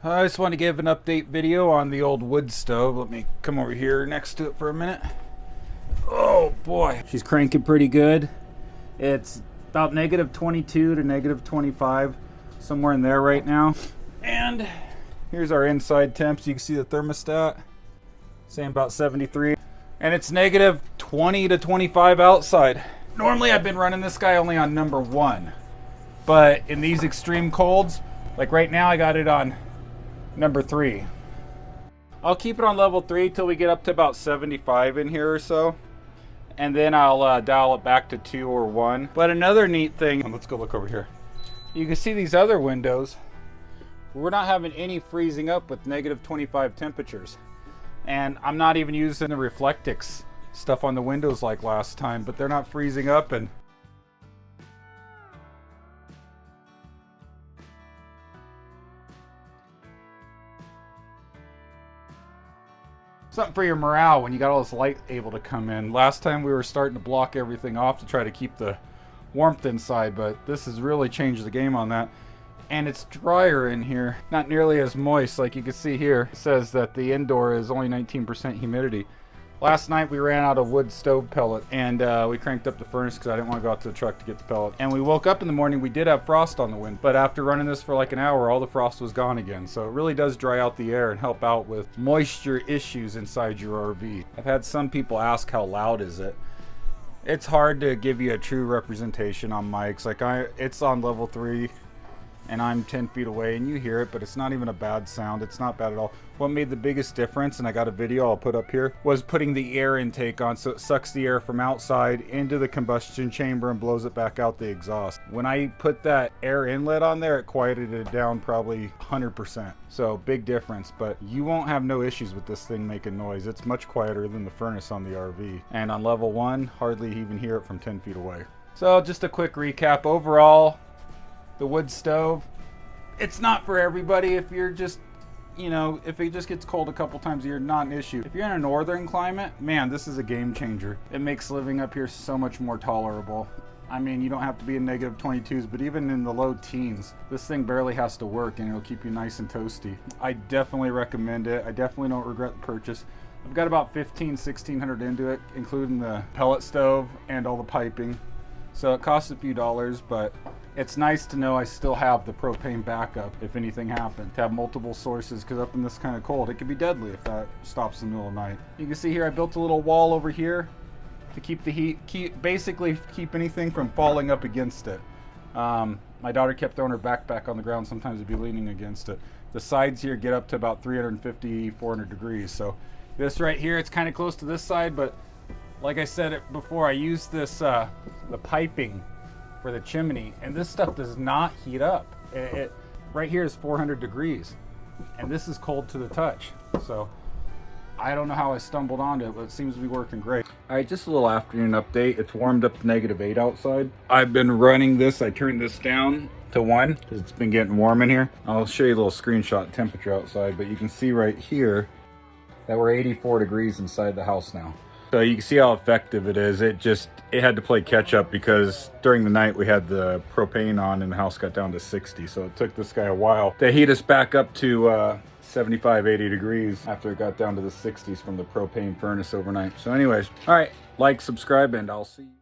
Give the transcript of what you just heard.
I just want to give an update video on the old wood stove. Let me come over here next to it for a minute. Oh boy, she's cranking pretty good. It's about negative 22 to negative 25, somewhere in there right now. And here's our inside temps. You can see the thermostat saying about 73, and it's negative 20 to 25 outside. Normally I've been running this guy only on number 1, but in these extreme colds, like right now, I got it on number 3. I'll keep it on level 3 till we get up to about 75 in here or so, and then I'll dial it back to 2 or 1. But another neat thing, let's go look over here. You can see these other windows. We're not having any freezing up with negative 25 temperatures. And I'm not even using the Reflectix stuff on the windows like last time, but they're not freezing up. And something for your morale when you got all this light able to come in. Last time we were starting to block everything off to try to keep the warmth inside, but this has really changed the game on that. And it's drier in here, not nearly as moist. Like you can see here, it says that the indoor is only 19% humidity. Last night we ran out of wood stove pellet, and we cranked up the furnace because I didn't want to go out to the truck to get the pellet. And we woke up in the morning, we did have frost on the wind, but after running this for like an hour, all the frost was gone again. So it really does dry out the air and help out with moisture issues inside your RV. I've had some people ask how loud is it. It's hard to give you a true representation on mics. Like it's on level 3 and I'm 10 feet away and you hear it, but it's not even a bad sound. It's not bad at all. What made the biggest difference, and I got a video I'll put up here, was putting the air intake on so it sucks the air from outside into the combustion chamber and blows it back out the exhaust. When I put that air inlet on there, it quieted it down probably 100%. So big difference, but you won't have no issues with this thing making noise. It's much quieter than the furnace on the RV. And on level 1, hardly even hear it from 10 feet away. So just a quick recap. Overall, the wood stove, it's not for everybody. If you're just, you know, if it just gets cold a couple times a year, not an issue. If you're in a northern climate, man, this is a game changer. It makes living up here so much more tolerable. I mean, you don't have to be in negative 22s, but even in the low teens, this thing barely has to work and it'll keep you nice and toasty. I definitely recommend it. I definitely don't regret the purchase. I've got about $1,600 into it, including the pellet stove and all the piping. So it costs a few dollars, but it's nice to know I still have the propane backup if anything happened. To have multiple sources, because up in this kind of cold, it could be deadly if that stops in the middle of the night. You can see here I built a little wall over here to keep the heat, basically keep anything from falling up against it. My daughter kept throwing her backpack on the ground. Sometimes it'd be leaning against it. The sides here get up to about 350, 400 degrees. So this right here, it's kind of close to this side, but like I said it before, I used this, the piping for the chimney, and this stuff does not heat up. It right here is 400 degrees, and this is cold to the touch. So I don't know how I stumbled onto it, but it seems to be working great. All right, just a little afternoon update. It's warmed up to -8 outside. I've been running this. I turned this down to 1 because it's been getting warm in here. I'll show you a little screenshot temperature outside, but you can see right here that we're 84 degrees inside the house now. So you can see how effective it is. It had to play catch up because during the night we had the propane on and the house got down to 60. So it took this guy a while to heat us back up to 75, 80 degrees after it got down to the 60s from the propane furnace overnight. So anyways, all right, like, subscribe, and I'll see you.